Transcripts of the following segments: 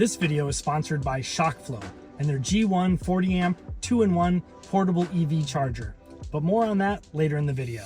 This video is sponsored by ShockFlo and their G1 40 amp 2-in-1 portable EV charger. But more on that later in the video.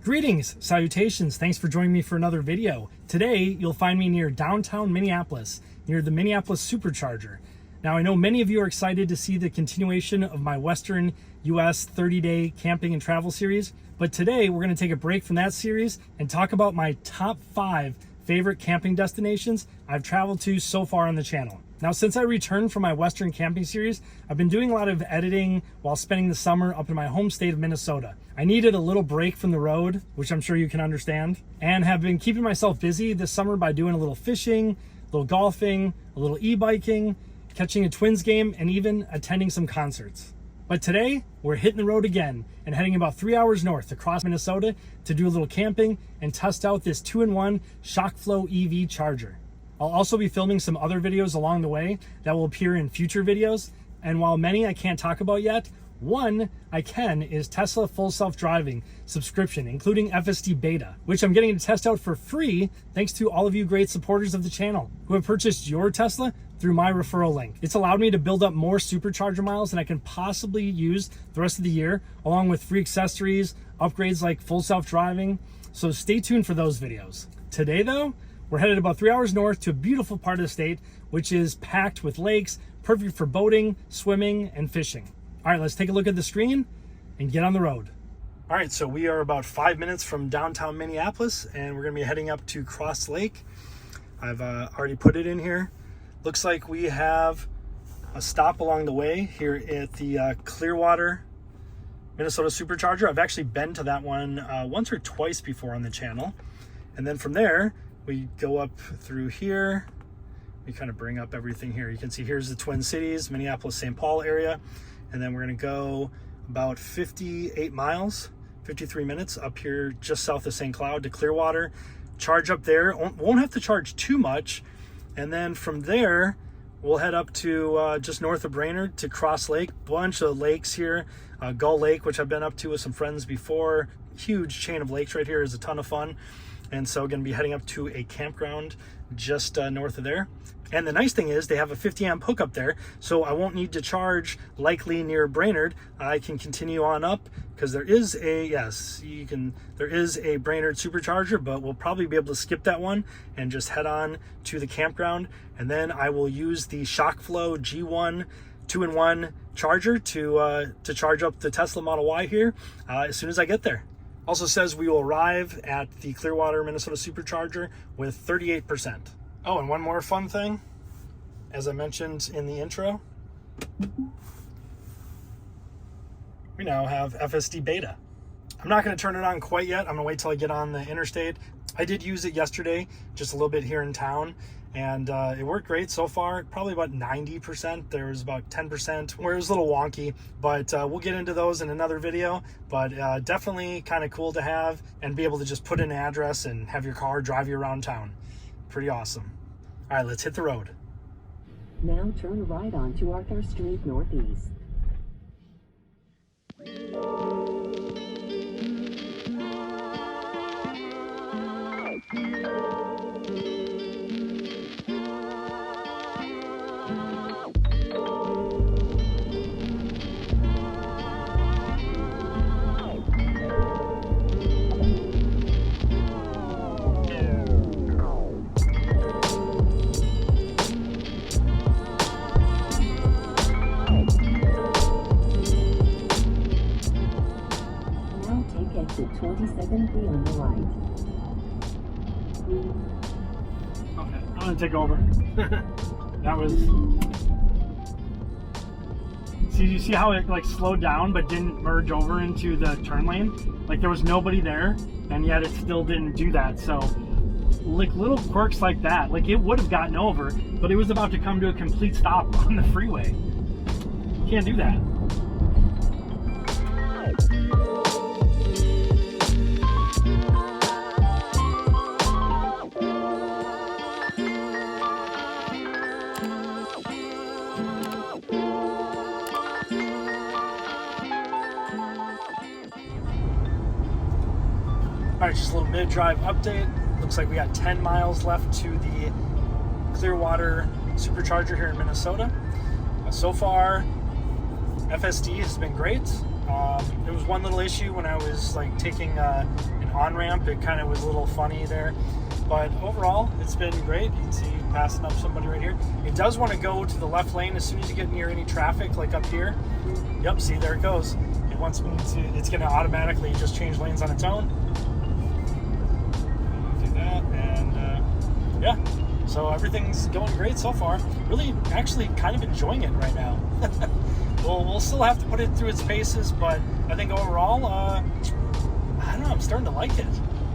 Greetings, salutations, thanks for joining me for another video. Today, you'll find me near downtown Minneapolis, near the Minneapolis Supercharger. Now, I know many of you are excited to see the continuation of my Western US 30-day camping and travel series, but today we're going to take a break from that series and talk about my top 5 favorite camping destinations I've traveled to so far on the channel. Now, since I returned from my Western camping series, I've been doing a lot of editing while spending the summer up in my home state of Minnesota. I needed a little break from the road, which I'm sure you can understand, and have been keeping myself busy this summer by doing a little fishing, a little golfing, a little e-biking, catching a Twins game, and even attending some concerts. But today, we're hitting the road again and heading about 3 hours north across Minnesota to do a little camping and test out this 2-in-1 ShockFlo EV charger. I'll also be filming some other videos along the way that will appear in future videos. And while many I can't talk about yet, one I can is Tesla full self-driving subscription, including FSD Beta, which I'm getting to test out for free thanks to all of you great supporters of the channel who have purchased your Tesla through my referral link. It's allowed me to build up more supercharger miles than I can possibly use the rest of the year, along with free accessories, upgrades like full self-driving. So stay tuned for those videos. Today though, we're headed about 3 hours north to a beautiful part of the state, which is packed with lakes, perfect for boating, swimming, and fishing. All right, let's take a look at the screen and get on the road. All right, so we are about 5 minutes from downtown Minneapolis, and we're gonna be heading up to Crosslake. I've already put it in here. Looks like we have a stop along the way here at the Clearwater, Minnesota Supercharger. I've actually been to that one once or twice before on the channel. And then from there, we go up through here. We kind of bring up everything here. You can see here's the Twin Cities, Minneapolis, St. Paul area. And then we're gonna go about 58 miles, 53 minutes up here just south of St. Cloud to Clearwater. Charge up there, won't have to charge too much. And then from there, we'll head up to just north of Brainerd to Crosslake. Bunch of lakes here. Gull Lake, which I've been up to with some friends before. Huge chain of lakes right here is a ton of fun. And so going to be heading up to a campground just north of there. And the nice thing is they have a 50 amp hookup there, so I won't need to charge likely near Brainerd. I can continue on up because there is a, there is a Brainerd supercharger, but we'll probably be able to skip that one and just head on to the campground. And then I will use the ShockFlo G1 2-in-1 charger to charge up the Tesla Model Y here as soon as I get there. Also says we will arrive at the Clearwater, Minnesota Supercharger with 38%. Oh, and one more fun thing, as I mentioned in the intro, we now have FSD Beta. I'm not going to turn it on quite yet. I'm going to wait till I get on the interstate. I did use it yesterday, just a little bit here in town, and it worked great so far. Probably about 90%. There was about 10% where it was a little wonky, but we'll get into those in another video. But definitely kind of cool to have and be able to just put in an address and have your car drive you around town. Pretty awesome. All right, let's hit the road. Now turn right onto Arthur Street Northeast. Exit 27B on the right. Okay, I'm gonna take over. That was. See, you see how it like slowed down but didn't merge over into the turn lane? Like there was nobody there, and yet it still didn't do that. So, like little quirks like that, like it would have gotten over, but it was about to come to a complete stop on the freeway. You can't do that. right, just a little mid-drive update. Looks like we got 10 miles left to the Clearwater supercharger here in Minnesota. So far, FSD has been great. There was one little issue when I was like taking an on-ramp. It kind of was a little funny there. But overall, it's been great. You can see passing up somebody right here. It does want to go to the left lane as soon as you get near any traffic, like up here. Yep, see, there it goes. It wants me to, it's going to automatically just change lanes on its own. Do that, and yeah. So everything's going great so far. Really, actually kind of enjoying it right now. We'll still have to put it through its paces, but I think overall, I don't know, I'm starting to like it.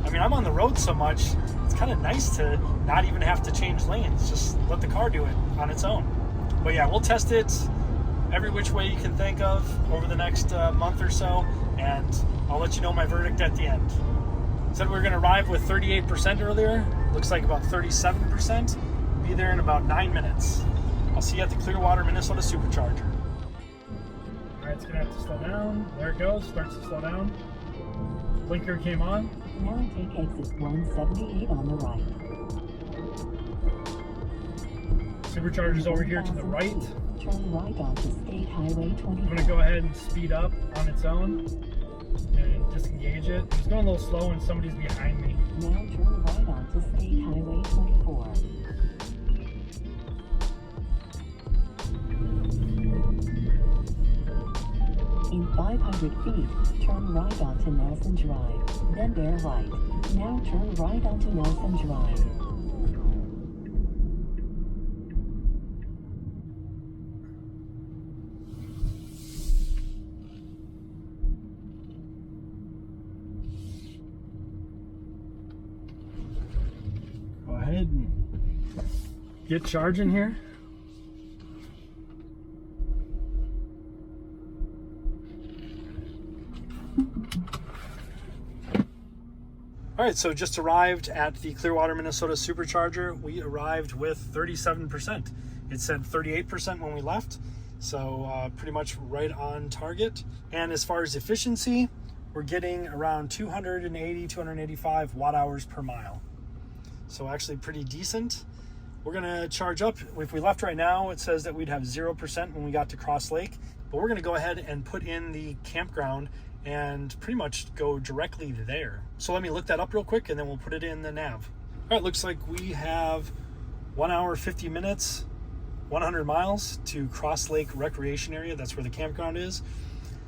I mean, I'm on the road so much, it's kind of nice to not even have to change lanes, just let the car do it on its own. But yeah, we'll test it every which way you can think of over the next month or so, and I'll let you know my verdict at the end. Said we were going to arrive with 38% earlier, looks like about 37%. Be there in about 9 minutes. I'll see you at the Clearwater, Minnesota supercharger. All right, it's going to have to slow down. There it goes, starts to slow down. Blinker came on. Now take exit 178 on the right. Supercharger's over here to the right. Turn right onto State Highway 24. I'm going to go ahead and speed up on its own and disengage it. It's going a little slow and somebody's behind me. Now turn right onto State Highway 24. In 500 feet, turn right onto Nelson Drive, then bear right. Now turn right onto Nelson Drive. Go ahead and get charging here. All right, so just arrived at the Clearwater, Minnesota supercharger. We arrived with 37%. It said 38% when we left, so pretty much right on target. And as far as efficiency, we're getting around 280, 285 watt hours per mile. So actually pretty decent. We're gonna charge up. If we left right now, it says that we'd have 0% when we got to Crosslake, but we're gonna go ahead and put in the campground and pretty much go directly there. So let me look that up real quick and then we'll put it in the nav. All right, looks like we have 1 hour, 50 minutes, 100 miles to Crosslake Recreation Area. That's where the campground is.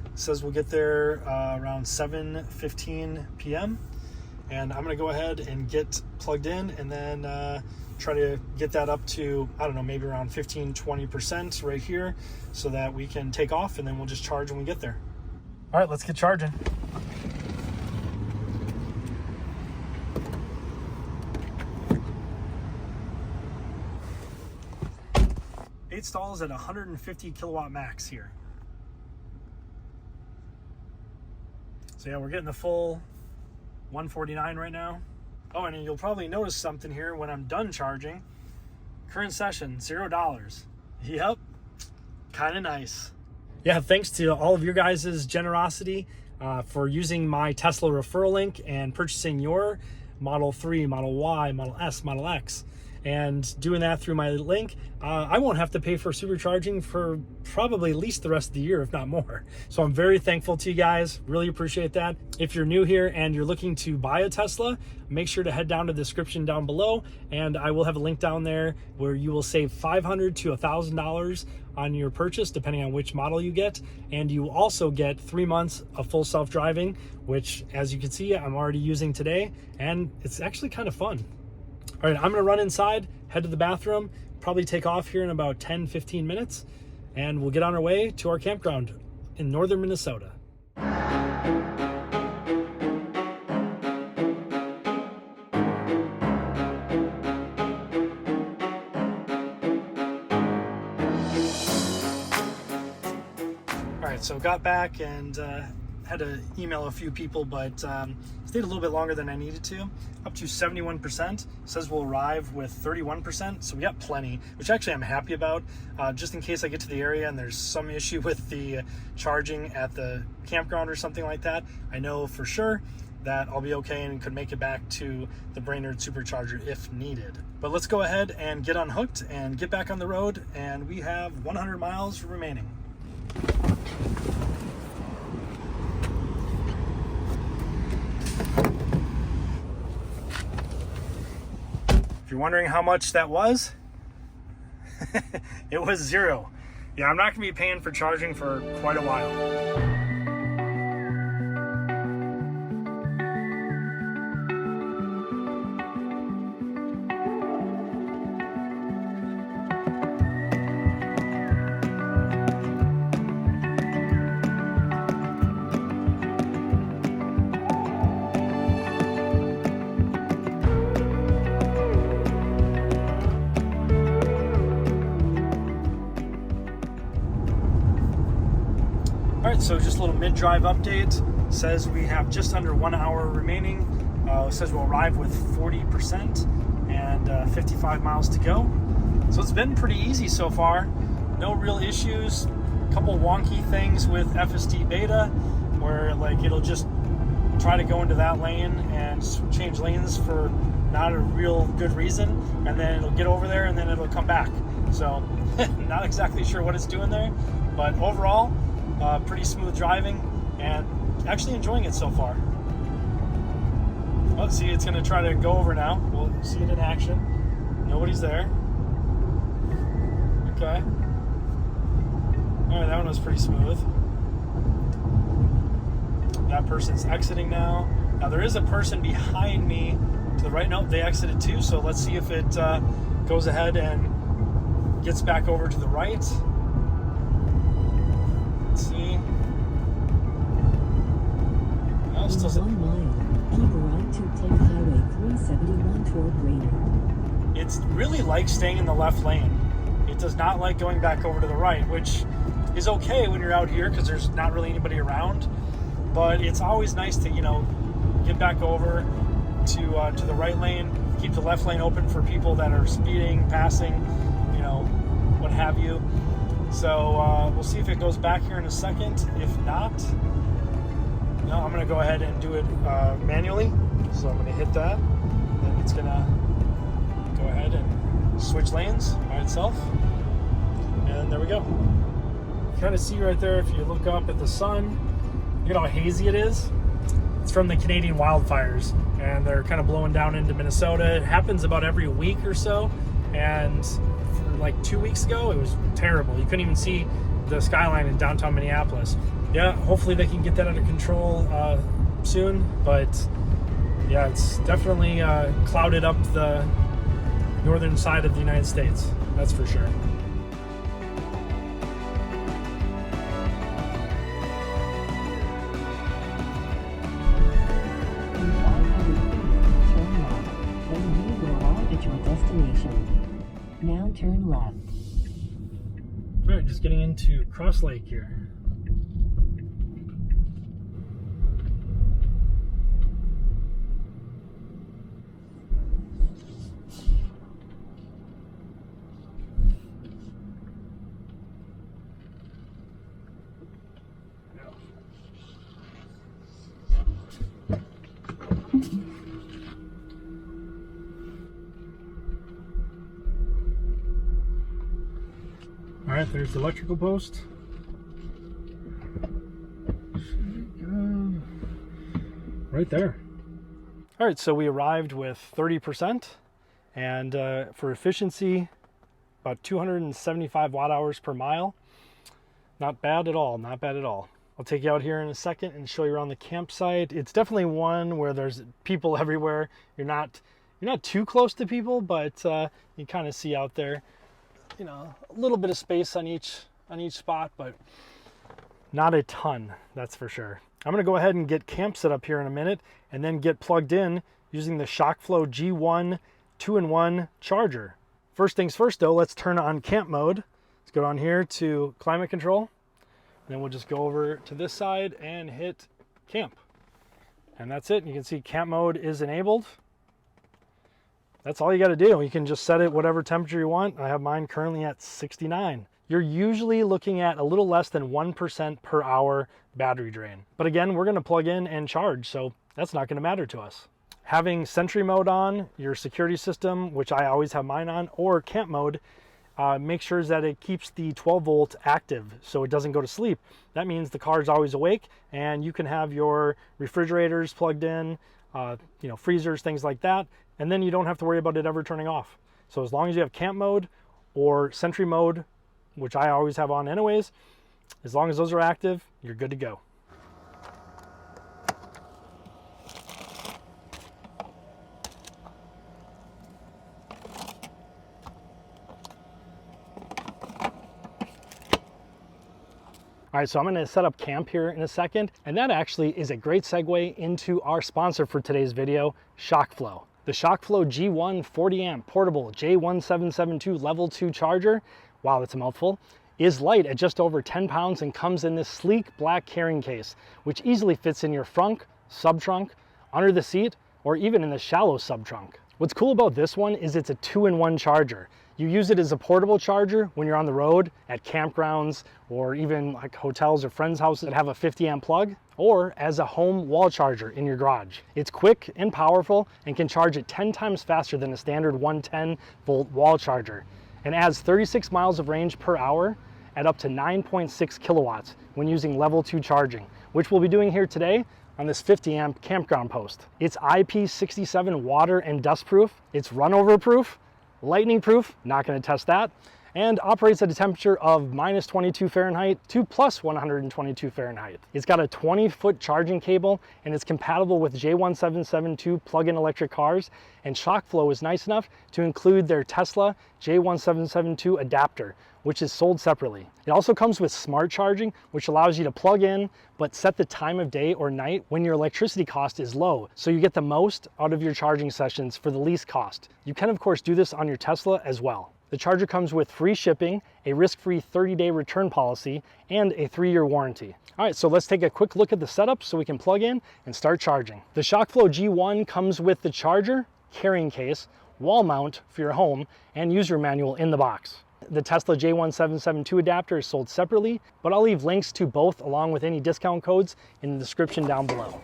It says we'll get there around 7:15 p.m. And I'm gonna go ahead and get plugged in and then try to get that up to, I don't know, maybe around 15-20% right here so that we can take off and then we'll just charge when we get there. All right, let's get charging. Eight stalls at 150 kilowatt max here. So yeah, we're getting the full 149 right now. Oh, and you'll probably notice something here when I'm done charging. Current session, $0. Yep, kind of nice. Yeah, thanks to all of your guys' generosity for using my Tesla referral link and purchasing your Model 3, Model Y, Model S, Model X, and doing that through my link. I won't have to pay for supercharging for probably at least the rest of the year, if not more. So I'm very thankful to you guys. Really appreciate that. If you're new here and you're looking to buy a Tesla, make sure to head down to the description down below, and I will have a link down there where you will save $500 to $1,000 on your purchase, depending on which model you get. And you also get 3 months of full self-driving, which, as you can see, I'm already using today, and it's actually kind of fun. All right, I'm gonna run inside, head to the bathroom, probably take off here in about 10-15 minutes, and we'll get on our way to our campground in northern Minnesota. All right, so got back and had to email a few people, but stayed a little bit longer than I needed to, up to 71%. Says we'll arrive with 31%, so we got plenty, which actually I'm happy about, just in case I get to the area and there's some issue with the charging at the campground or something like that. I know for sure that I'll be okay and could make it back to the Brainerd supercharger if needed. But let's go ahead and get unhooked and get back on the road, and we have 100 miles remaining. If you're wondering how much that was, it was $0. Yeah, I'm not gonna be paying for charging for quite a while. Alright, so just a little mid-drive update. Says we have just under 1 hour remaining. Says we'll arrive with 40% and 55 miles to go. So it's been pretty easy so far. No real issues. A couple wonky things with FSD Beta, where like it'll just try to go into that lane and change lanes for not a real good reason, and then it'll get over there and then it'll come back. So not exactly sure what it's doing there, but overall pretty smooth driving and actually enjoying it so far. Oh, see, it's going to try to go over now. We'll see it in action. Nobody's there. Okay. All right, that one was pretty smooth. That person's exiting now. Now there is a person behind me to the right. Nope, they exited too. So let's see if it goes ahead and gets back over to the right. See. Oh, still 1 mile. Keep right to take Highway 371 toward Brainerd. It really likes staying in the left lane. It does not like going back over to the right, which is okay when you're out here because there's not really anybody around. But it's always nice to, you know, get back over to the right lane, keep the left lane open for people that are speeding, passing, you know, what have you. So we'll see if it goes back here in a second. If not, no, I'm going to go ahead and do it manually. So I'm going to hit that. Then it's going to go ahead and switch lanes by itself. And there we go. You kind of see right there, if you look up at the sun, look at how hazy it is. It's from the Canadian wildfires, and they're kind of blowing down into Minnesota. It happens about every week or so. And like 2 weeks ago, it was terrible. You couldn't even see the skyline in downtown Minneapolis. Yeah, hopefully they can get that under control soon, but yeah, it's definitely clouded up the northern side of the United States, that's for sure. In 500 feet, turn left, then you will arrive at your destination. Now turn left. All right, just getting into Crosslake here. All right, there's the electrical post. Right there. All right, so we arrived with 30%, and for efficiency, about 275 watt hours per mile. Not bad at all, not bad at all. I'll take you out here in a second and show you around the campsite. It's definitely one where there's people everywhere. You're not too close to people, but you kind of see out there, you know, a little bit of space on each spot, but not a ton, that's for sure. I'm gonna go ahead and get camp set up here in a minute and then get plugged in using the ShockFlo G1 2-in-1 charger. First things first though, let's turn on camp mode. Let's go down here to climate control, and then we'll just go over to this side and hit camp. And that's it. You can see camp mode is enabled. That's all you got to do. You can just set it whatever temperature you want. I have mine currently at 69. You're usually looking at a little less than 1% per hour battery drain. But again, we're going to plug in and charge, so that's not going to matter to us. Having Sentry mode on, your security system, which I always have mine on, or camp mode, make sure that it keeps the 12 volt active so it doesn't go to sleep. That means the car is always awake and you can have your refrigerators plugged in, freezers, things like that, and then you don't have to worry about it ever turning off. So as long as you have camp mode or Sentry mode, which I always have on anyways, as long as those are active, you're good to go. All right, so I'm gonna set up camp here in a second, and that actually is a great segue into our sponsor for today's video, ShockFlo. The ShockFlo G1 40 amp Portable J1772 Level 2 charger, wow, that's a mouthful, is light at just over 10 pounds and comes in this sleek black carrying case, which easily fits in your frunk, sub-trunk, under the seat, or even in the shallow sub-trunk. What's cool about this one is it's a 2-in-1 charger. You use it as a portable charger when you're on the road, at campgrounds, or even like hotels or friends' houses that have a 50 amp plug, or as a home wall charger in your garage. It's quick and powerful and can charge it 10 times faster than a standard 110 volt wall charger, and adds 36 miles of range per hour at up to 9.6 kilowatts when using level 2 charging, which we'll be doing here today on this 50 amp campground post. It's IP67 water and dust proof, it's runover proof, lightning proof, not going to test that, and operates at a temperature of minus 22 Fahrenheit to plus 122 Fahrenheit. It's got a 20-foot charging cable and it's compatible with J1772 plug-in electric cars, and ShockFlo is nice enough to include their Tesla J1772 adapter, which is sold separately. It also comes with smart charging, which allows you to plug in but set the time of day or night when your electricity cost is low, so you get the most out of your charging sessions for the least cost. You can of course do this on your Tesla as well. The charger comes with free shipping, a risk-free 30-day return policy, and a 3-year warranty. All right, so let's take a quick look at the setup so we can plug in and start charging. The ShockFlo G1 comes with the charger, carrying case, wall mount for your home, and user manual in the box. The Tesla J1772 adapter is sold separately, but I'll leave links to both along with any discount codes in the description down below.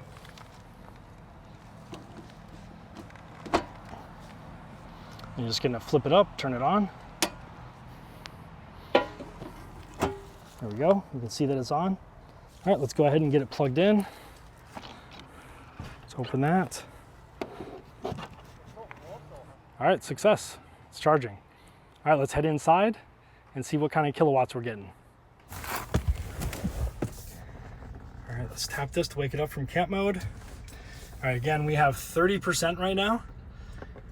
You're just gonna flip it up, turn it on. There we go, you can see that it's on. All right, let's go ahead and get it plugged in. Let's open that. All right, success, it's charging. All right, let's head inside and see what kind of kilowatts we're getting. All right, let's tap this to wake it up from camp mode. All right, again, we have 30% right now,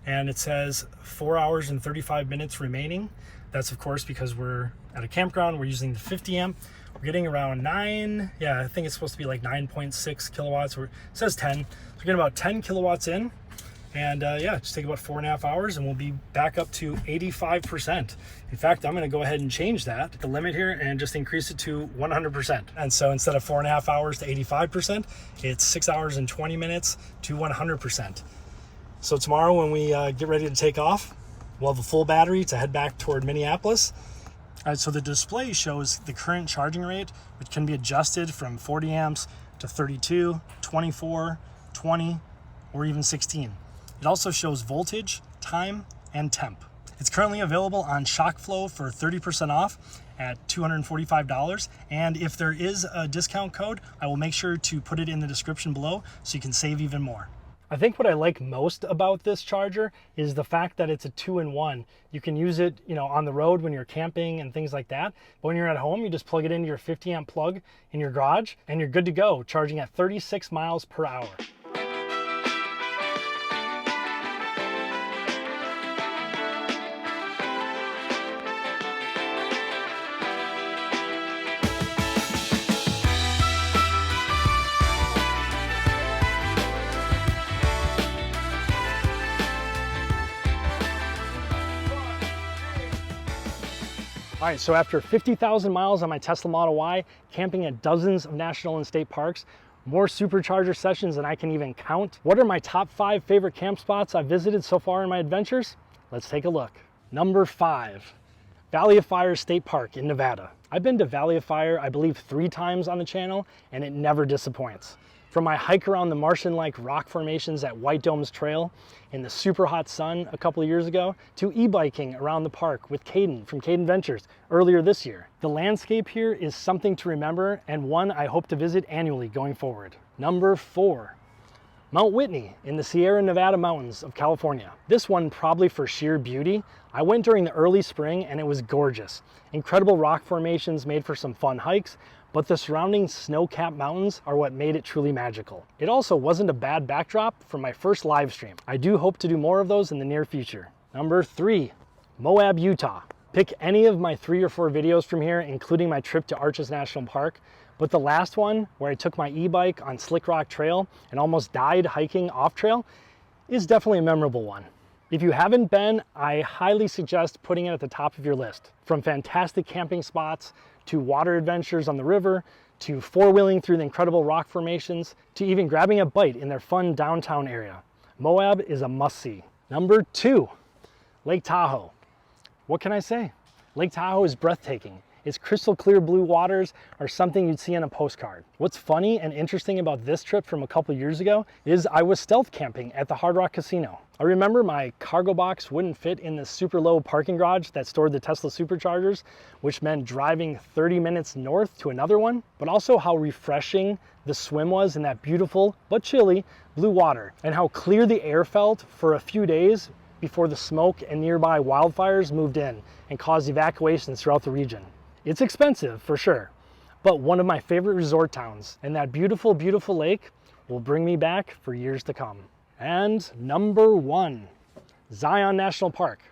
and it says 4 hours and 35 minutes remaining. That's of course because we're at a campground, we're using the 50 amp. We're getting around 9, yeah, I think it's supposed to be like 9.6 kilowatts, or it says 10. So we're getting about 10 kilowatts in. And yeah, just take about 4.5 hours and we'll be back up to 85%. In fact, I'm gonna go ahead and change that, the limit here, and just increase it to 100%. And so instead of 4.5 hours to 85%, it's 6 hours and 20 minutes to 100%. So tomorrow when we get ready to take off, we'll have a full battery to head back toward Minneapolis. All right, so the display shows the current charging rate, which can be adjusted from 40 amps to 32, 24, 20, or even 16. It also shows voltage, time, and temp. It's currently available on ShockFlo for 30% off at $245. And if there is a discount code, I will make sure to put it in the description below so you can save even more. I think what I like most about this charger is the fact that it's a 2-in-1. You can use it, on the road when you're camping and things like that. But when you're at home, you just plug it into your 50 amp plug in your garage and you're good to go, charging at 36 miles per hour. All right, so after 50,000 miles on my Tesla Model Y, camping at dozens of national and state parks, more supercharger sessions than I can even count, what are my top 5 favorite camp spots I've visited so far in my adventures? Let's take a look. Number 5, Valley of Fire State Park in Nevada. I've been to Valley of Fire, I believe 3 times on the channel, and it never disappoints. From my hike around the Martian-like rock formations at White Domes Trail in the super hot sun a couple of years ago, to e-biking around the park with Caden from Caden Ventures earlier this year. The landscape here is something to remember and one I hope to visit annually going forward. Number 4. Mount Whitney in the Sierra Nevada mountains of California. This one probably for sheer beauty. I went during the early spring and it was gorgeous. Incredible rock formations made for some fun hikes, but the surrounding snow-capped mountains are what made it truly magical. It also wasn't a bad backdrop for my first live stream. I do hope to do more of those in the near future. Number 3, Moab, Utah. Pick any of my 3 or 4 videos from here, including my trip to Arches National Park, but the last one, where I took my e-bike on Slick Rock Trail and almost died hiking off trail, is definitely a memorable one. If you haven't been, I highly suggest putting it at the top of your list. From fantastic camping spots, to water adventures on the river, to four-wheeling through the incredible rock formations, to even grabbing a bite in their fun downtown area. Moab is a must-see. Number 2, Lake Tahoe. What can I say? Lake Tahoe is breathtaking. Its crystal clear blue waters are something you'd see on a postcard. What's funny and interesting about this trip from a couple years ago is I was stealth camping at the Hard Rock Casino. I remember my cargo box wouldn't fit in the super low parking garage that stored the Tesla superchargers, which meant driving 30 minutes north to another one, but also how refreshing the swim was in that beautiful but chilly blue water, and how clear the air felt for a few days before the smoke and nearby wildfires moved in and caused evacuations throughout the region. It's expensive for sure, but one of my favorite resort towns, and that beautiful, beautiful lake will bring me back for years to come. And number 1, Zion National Park.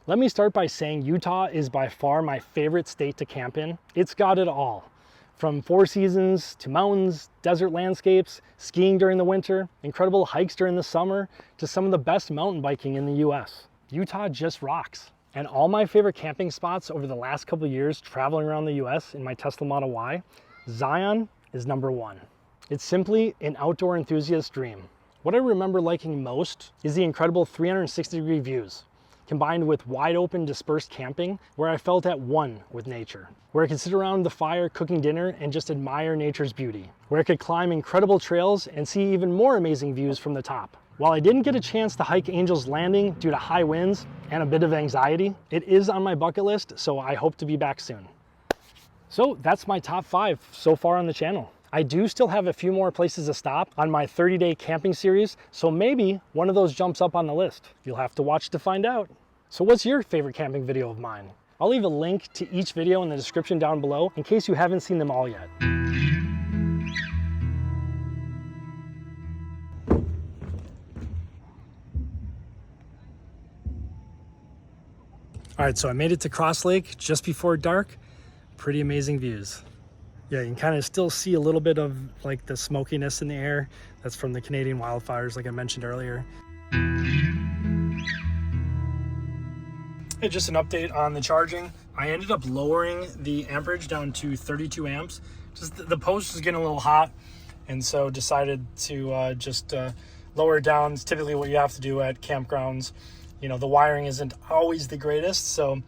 Let me start by saying Utah is by far my favorite state to camp in. It's got it all. From 4 seasons to mountains, desert landscapes, skiing during the winter, incredible hikes during the summer, to some of the best mountain biking in the US. Utah just rocks. And all my favorite camping spots over the last couple of years traveling around the US in my Tesla Model Y, Zion is number 1. It's simply an outdoor enthusiast dream. What I remember liking most is the incredible 360-degree views, combined with wide open dispersed camping where I felt at one with nature, where I could sit around the fire cooking dinner and just admire nature's beauty, where I could climb incredible trails and see even more amazing views from the top. While I didn't get a chance to hike Angel's Landing due to high winds and a bit of anxiety, it is on my bucket list, so I hope to be back soon. So that's my top 5 so far on the channel. I do still have a few more places to stop on my 30-day camping series, so maybe one of those jumps up on the list. You'll have to watch to find out. So what's your favorite camping video of mine? I'll leave a link to each video in the description down below in case you haven't seen them all yet. All right, so I made it to Crosslake just before dark. Pretty amazing views. Yeah, you can kind of still see a little bit of like the smokiness in the air. That's from the Canadian wildfires, like I mentioned earlier. Hey, just an update on the charging. I ended up lowering the amperage down to 32 amps. Just the post was getting a little hot, and so decided to just lower it down. It's typically what you have to do at campgrounds. You know, the wiring isn't always the greatest, so you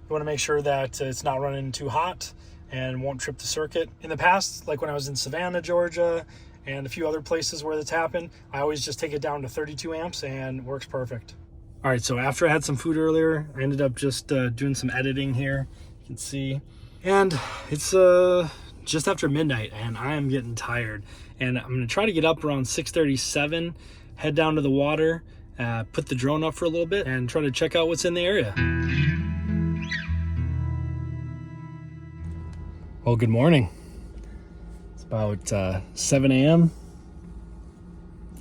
want to make sure that it's not running too hot and won't trip the circuit. In the past, like when I was in Savannah, Georgia, and a few other places where that's happened, I always just take it down to 32 amps and works perfect. All right, so after I had some food earlier, I ended up just doing some editing here, you can see. And it's just after midnight, and I am getting tired. And I'm gonna try to get up around 6:37, head down to the water, put the drone up for a little bit, and try to check out what's in the area. Well, good morning. It's about 7 a.m.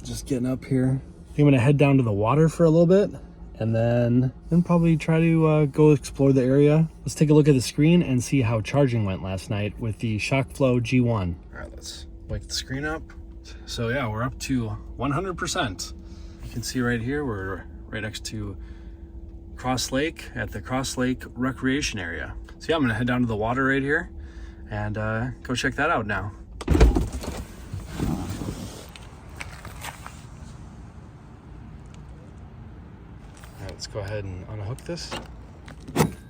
Just getting up here. I think I'm gonna head down to the water for a little bit, and then probably try to go explore the area. Let's take a look at the screen and see how charging went last night with the ShockFlo G1. All right, let's wake the screen up. So yeah, we're up to 100%. You can see right here, we're right next to Crosslake at the Crosslake Recreation Area. So yeah, I'm gonna head down to the water right here and go check that out now. Let's go ahead and unhook this.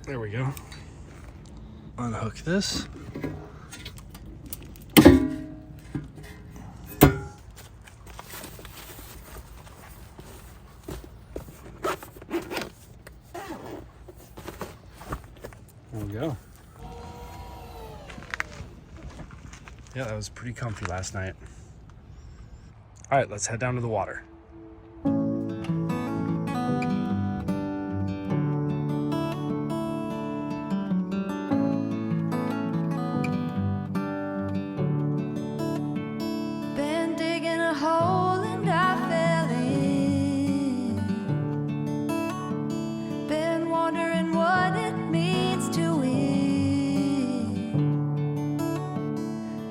There we go. Unhook this. There we go. Yeah, that was pretty comfy last night. All right, let's head down to the water. Been digging a hole and I fell in. Been wondering what it means to win.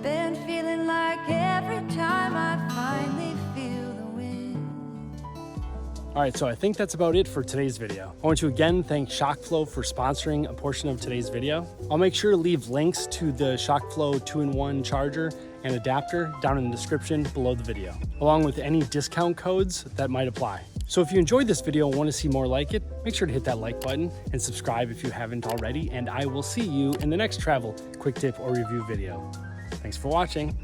Been feeling like every time I finally feel the wind. All right, so I think that's about it for today's video. I want to again thank ShockFlo for sponsoring a portion of today's video. I'll make sure to leave links to the ShockFlo 2-in-1 charger and adapter down in the description below the video, along with any discount codes that might apply. So if you enjoyed this video and want to see more like it, make sure to hit that like button and subscribe if you haven't already, and I will see you in the next travel, quick tip, or review video. Thanks for watching.